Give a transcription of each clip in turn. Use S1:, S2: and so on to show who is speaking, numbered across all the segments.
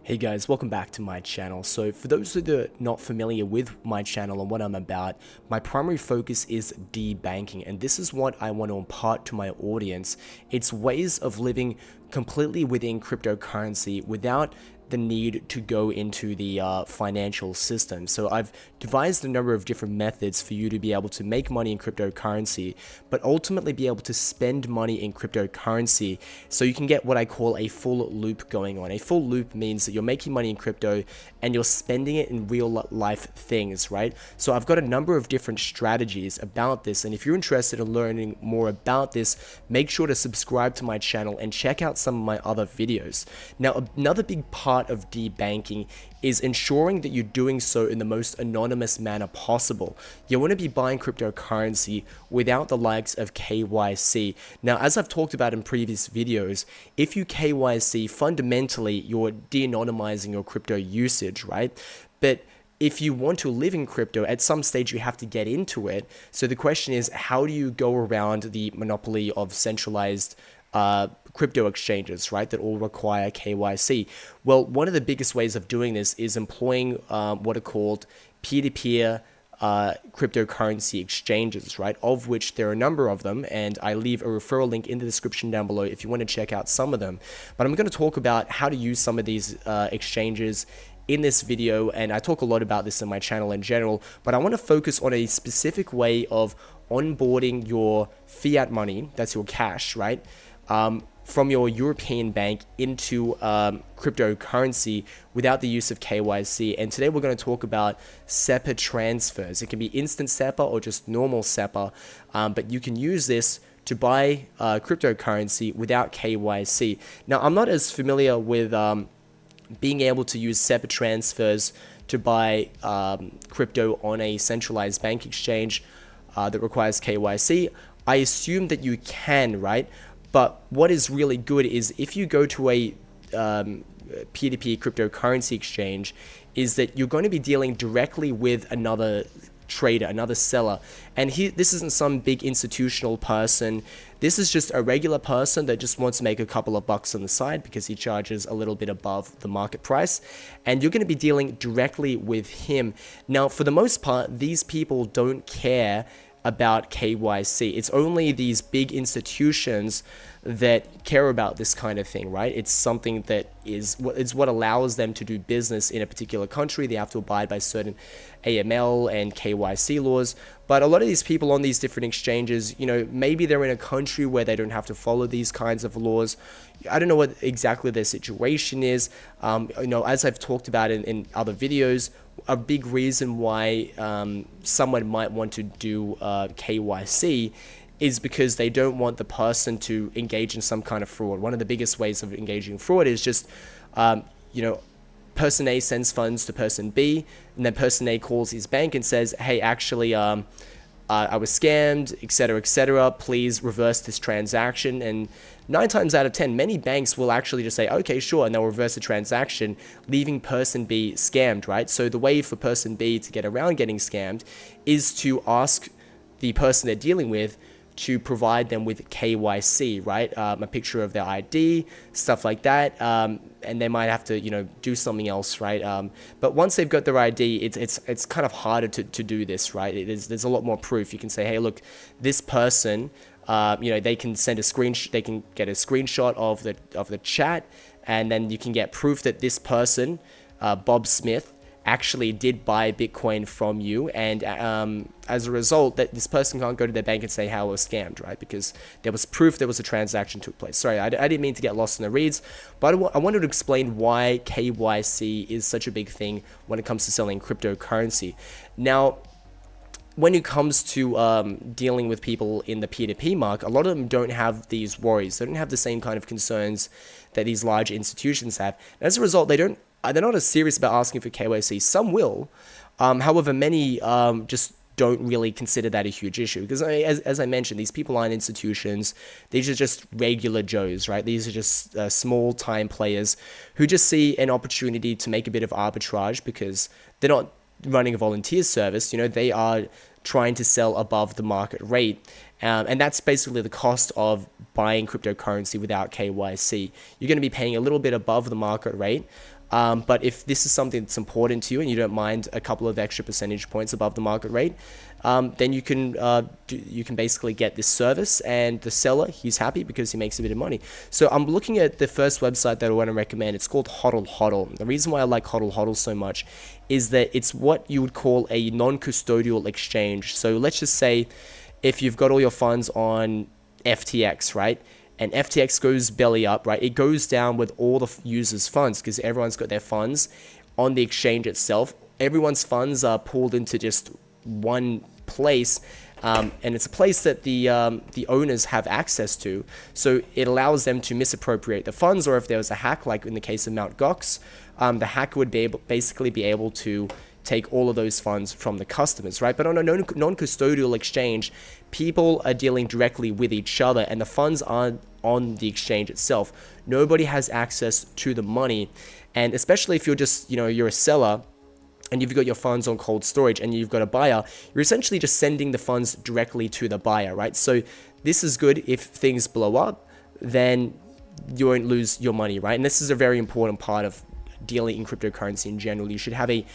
S1: Hey guys, welcome back to my channel. So for those that are not familiar with my channel and what I'm about, my primary focus is debanking, and this is what I want to impart to my audience. It's ways of living completely within cryptocurrency without the need to go into the financial system. So I've devised a number of different methods for you to be able to make money in cryptocurrency, but ultimately be able to spend money in cryptocurrency so you can get what I call a full loop going on. A full loop means that you're making money in crypto and you're spending it in real life things, right? So I've got a number of different strategies about this, and if you're interested in learning more about this, make sure to subscribe to my channel and check out some of my other videos. Now, another big part of debanking is ensuring that you're doing so in the most anonymous manner possible. You want to be buying cryptocurrency without the likes of KYC. Now, as I've talked about in previous videos, if you KYC, fundamentally you're de-anonymizing your crypto usage, right? But if you want to live in crypto, at some stage you have to get into it. So the question is, how do you go around the monopoly of centralized crypto exchanges, right, that all require KYC? Well, one of the biggest ways of doing this is employing what are called peer-to-peer cryptocurrency exchanges, right, of which there are a number of them, and I leave a referral link in the description down below if you want to check out some of them. But I'm going to talk about how to use some of these exchanges in this video, and I talk a lot about this in my channel in general, but I want to focus on a specific way of onboarding your fiat money, that's your cash, right, from your European bank into cryptocurrency without the use of KYC. And today we're going to talk about SEPA transfers. It can be instant SEPA or just normal SEPA, but you can use this to buy cryptocurrency without KYC. Now, I'm not as familiar with being able to use SEPA transfers to buy crypto on a centralized bank exchange that requires KYC. I assume that you can, right? But what is really good is if you go to a peer-to-peer cryptocurrency exchange, is that you're going to be dealing directly with another trader, another seller. And this isn't some big institutional person. This is just a regular person that just wants to make a couple of bucks on the side because he charges a little bit above the market price. And you're going to be dealing directly with him. Now, for the most part, these people don't care about KYC. It's only these big institutions that care about this kind of thing, right? It's something that is what allows them to do business in a particular country. They have to abide by certain AML and KYC laws. But a lot of these people on these different exchanges, maybe they're in a country where they don't have to follow these kinds of laws. I don't know what exactly their situation is. As I've talked about in other videos, a big reason why someone might want to do KYC is because they don't want the person to engage in some kind of fraud. One of the biggest ways of engaging in fraud is just, person A sends funds to person B, and then person A calls his bank and says, hey, actually, I was scammed, etc., please reverse this transaction. And 9 times out of 10, many banks will actually just say, okay, sure, and they'll reverse the transaction, leaving person B scammed, right? So the way for person B to get around getting scammed is to ask the person they're dealing with to provide them with KYC, right? A picture of their ID, stuff like that, and they might have to, do something else, right? But once they've got their ID, it's kind of harder to do this, right? There's a lot more proof. You can say, hey, look, this person, they can send a screenshot, they can get a screenshot of the chat, and then you can get proof that this person, Bob Smith, actually did buy Bitcoin from you, and as a result, that this person can't go to their bank and say how it was scammed, right? Because there was proof there was a transaction took place. Sorry, I didn't mean to get lost in the reads, but I wanted to explain why KYC is such a big thing when it comes to selling cryptocurrency. Now, when it comes to dealing with people in the peer-to-peer market, a lot of them don't have these worries. They don't have the same kind of concerns that these large institutions have. And as a result, they're not as serious about asking for KYC. Some will. However, many just don't really consider that a huge issue. Because as I mentioned, these people aren't institutions. These are just regular Joes, right? These are just small-time players who just see an opportunity to make a bit of arbitrage because they're not running a volunteer service. They are trying to sell above the market rate. And that's basically the cost of buying cryptocurrency without KYC. You're going to be paying a little bit above the market rate, But if this is something that's important to you and you don't mind a couple of extra percentage points above the market rate, then you can basically get this service, and the seller, he's happy because he makes a bit of money. So I'm looking at the first website that I want to recommend. It's called Hodl. The reason why I like Hodl so much is that it's what you would call a non-custodial exchange. So let's just say if you've got all your funds on FTX, right? And FTX goes belly up, right? It goes down with all the users' funds because everyone's got their funds on the exchange itself. Everyone's funds are pulled into just one place, and it's a place that the owners have access to. So it allows them to misappropriate the funds, or if there was a hack, like in the case of Mt. Gox, the hacker would basically be able to take all of those funds from the customers, right? But on a non-custodial exchange, people are dealing directly with each other, and the funds aren't on the exchange itself. Nobody has access to the money, and especially if you're just, you're a seller and you've got your funds on cold storage and you've got a buyer, you're essentially just sending the funds directly to the buyer, right? So this is good. If things blow up, then you won't lose your money, right? And this is a very important part of dealing in cryptocurrency in general. You should have a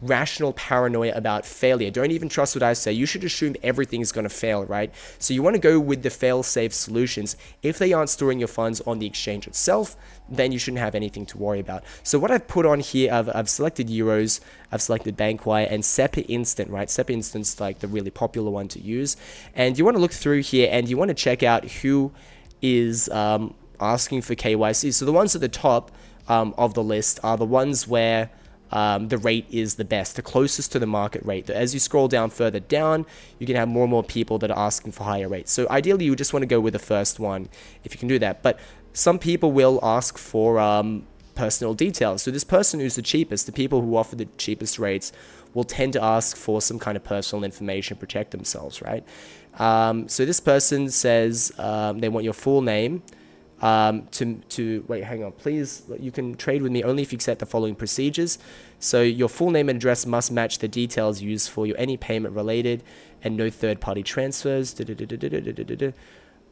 S1: rational paranoia about failure. Don't even trust what I say. You should assume everything is going to fail, right? So you want to go with the fail-safe solutions. If they aren't storing your funds on the exchange itself, then you shouldn't have anything to worry about. So what I've put on here, I've selected Euros, I've selected Bankwire, and SEPA Instant, right? SEPA Instant's like the really popular one to use. And you want to look through here and you want to check out who is asking for KYC. So the ones at the top of the list are the ones where the rate is the best, the closest to the market rate. As you scroll down further down, you can have more and more people that are asking for higher rates. So ideally, you just want to go with the first one if you can do that. But some people will ask for personal details. So this person who's the cheapest, the people who offer the cheapest rates, will tend to ask for some kind of personal information, protect themselves, right? So this person says they want your full name. Wait, hang on, please, you can trade with me only if you accept the following procedures. So your full name and address must match the details used for your any payment related, and no third-party transfers.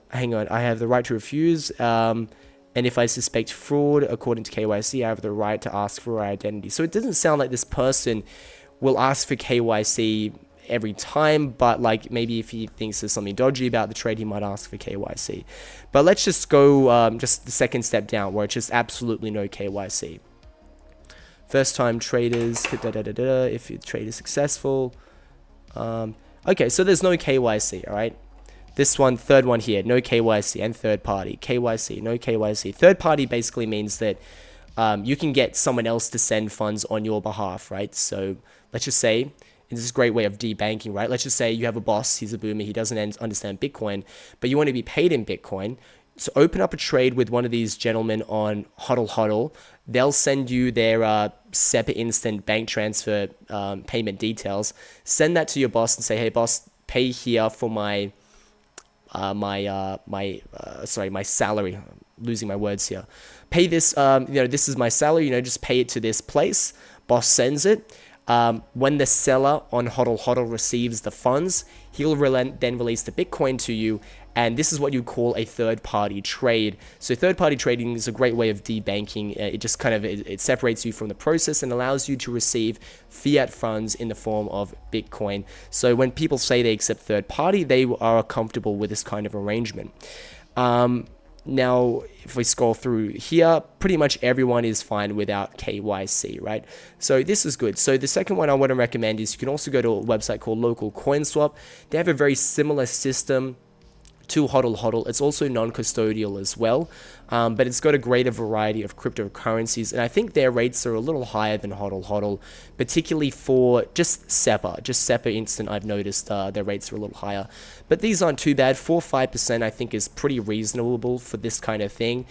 S1: Hang on, I have the right to refuse, and if I suspect fraud according to KYC, I have the right to ask for identity. So it doesn't sound like this person will ask for KYC every time, but like maybe if he thinks there's something dodgy about the trade, he might ask for KYC. But let's just go just the second step down, where it's just absolutely no KYC. First time traders, if your trade is successful. Okay, so there's no KYC, all right? This one, third one here, no KYC, and third party, KYC, no KYC. Third party basically means that you can get someone else to send funds on your behalf, right? So let's just say, and this is a great way of debanking, right? Let's just say you have a boss, he's a boomer, he doesn't understand Bitcoin, but you want to be paid in Bitcoin. So open up a trade with one of these gentlemen on Hodl. They'll send you their SEPA Instant bank transfer payment details. Send that to your boss and say, hey boss, pay here for my salary. I'm losing my words here. Pay this, this is my salary, just pay it to this place. Boss sends it. When the seller on Hodl receives the funds, he'll then release the Bitcoin to you, and this is what you call a third-party trade. So third-party trading is a great way of debanking. It just kind of it separates you from the process and allows you to receive fiat funds in the form of Bitcoin. So when people say they accept third-party, they are comfortable with this kind of arrangement. Now, if we scroll through here, pretty much everyone is fine without KYC, right? So this is good. So the second one I want to recommend is you can also go to a website called LocalCoinSwap. They have a very similar system to Hodl. It's also non-custodial as well, but it's got a greater variety of cryptocurrencies, and I think their rates are a little higher than Hodl, particularly for just SEPA Instant. I've noticed their rates are a little higher, but these aren't too bad. 4-5% I think is pretty reasonable for this kind of thing.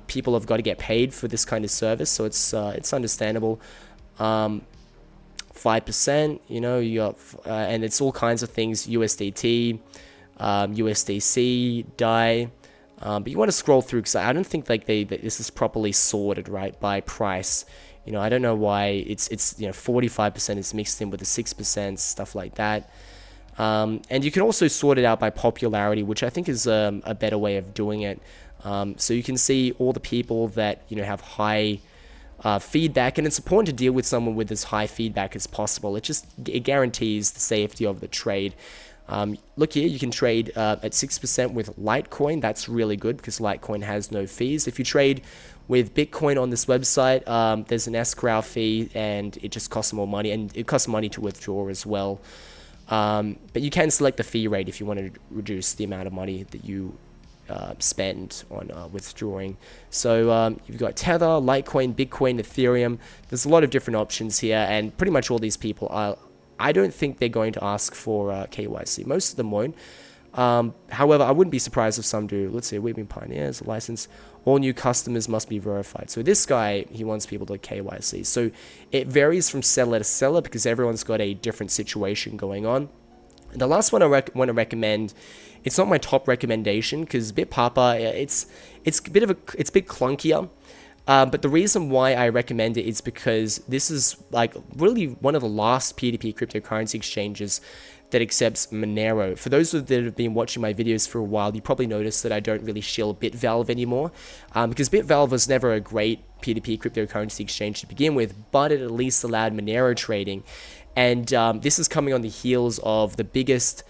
S1: People have got to get paid for this kind of service, so it's understandable. 5%, you got, and it's all kinds of things, USDT, USDC, DAI, but you want to scroll through because I don't think like this is properly sorted, right, by price. I don't know why it's 45% is mixed in with the 6%, stuff like that. And you can also sort it out by popularity, which I think is a better way of doing it. So you can see all the people that have high feedback, and it's important to deal with someone with as high feedback as possible. It guarantees the safety of the trade. Look here, you can trade at 6% with Litecoin. That's really good because Litecoin has no fees. If you trade with Bitcoin on this website, there's an escrow fee, and it just costs more money, and it costs money to withdraw as well. But you can select the fee rate if you want to reduce the amount of money that you spend on withdrawing. So you've got Tether, Litecoin, Bitcoin, Ethereum. There's a lot of different options here, and pretty much all these people are, I don't think they're going to ask for KYC. Most of them won't. However, I wouldn't be surprised if some do. Let's see, Weeping Pioneers, a license. All new customers must be verified. So this guy, he wants people to KYC. So it varies from seller to seller because everyone's got a different situation going on. And the last one I want to recommend, it's not my top recommendation because Bitpapa, it's a bit clunkier. But the reason why I recommend it is because this is like really one of the last P2P cryptocurrency exchanges that accepts Monero. For those that have been watching my videos for a while, you probably noticed that I don't really shill BitValve anymore, because BitValve was never a great P2P cryptocurrency exchange to begin with, but it at least allowed Monero trading. And this is coming on the heels of the biggest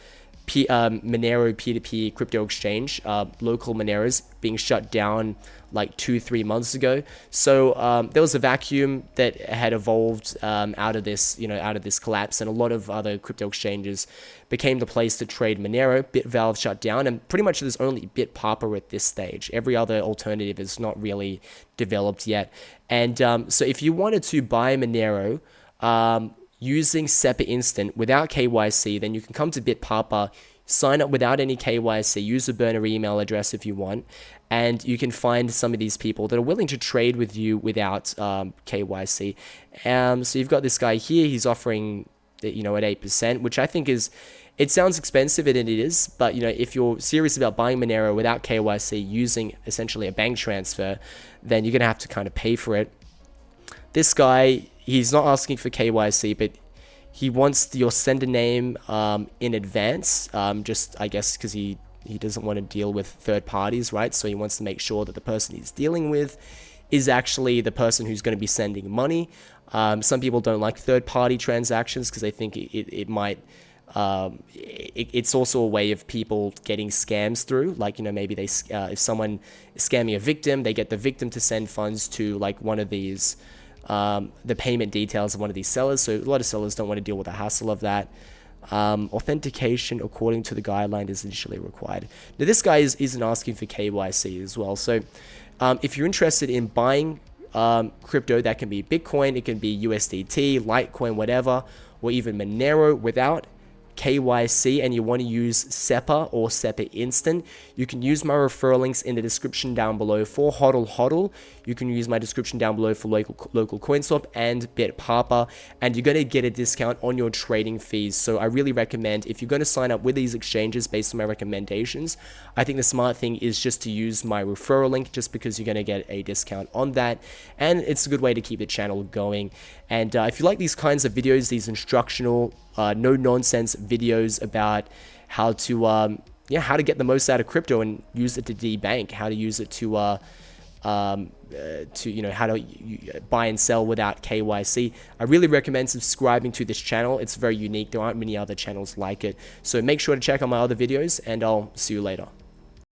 S1: Monero P2P crypto exchange, local Moneros, being shut down like 2-3 months ago. So there was a vacuum that had evolved out of this, out of this collapse, and a lot of other crypto exchanges became the place to trade Monero. BitValve shut down, and pretty much there's only Bitpapa at this stage. Every other alternative is not really developed yet. And so if you wanted to buy Monero using SEPA Instant without KYC, then you can come to Bitpapa, sign up without any KYC, use a burner email address if you want, and you can find some of these people that are willing to trade with you without KYC. So you've got this guy here, he's offering, at 8%, which I think it sounds expensive, and it is, but if you're serious about buying Monero without KYC using essentially a bank transfer, then you're going to have to kind of pay for it. This guy, he's not asking for KYC, but he wants your sender name in advance, just I guess because he doesn't want to deal with third parties, right? So he wants to make sure that the person he's dealing with is actually the person who's going to be sending money. Some people don't like third party transactions because they think it might, it's also a way of people getting scams through. Like, maybe they, if someone is scamming a victim, they get the victim to send funds to like one of these, the payment details of one of these sellers. So a lot of sellers don't want to deal with the hassle of that. Authentication according to the guideline is initially required. Now this guy isn't asking for KYC as well. So if you're interested in buying crypto, that can be Bitcoin, it can be USDT, Litecoin, whatever, or even Monero without KYC, and you want to use SEPA or SEPA Instant, you can use my referral links in the description down below for Hodl. You can use my description down below for LocalCoinSwap and Bitpapa, and you're going to get a discount on your trading fees. So I really recommend, if you're going to sign up with these exchanges based on my recommendations, I think the smart thing is just to use my referral link, just because you're going to get a discount on that, and it's a good way to keep the channel going. And if you like these kinds of videos, these instructional, no nonsense videos about how to get the most out of crypto and use it to debank, how to use it to how to buy and sell without KYC, I really recommend subscribing to this channel. It's very unique. There aren't many other channels like it. So make sure to check out my other videos, and I'll see you later.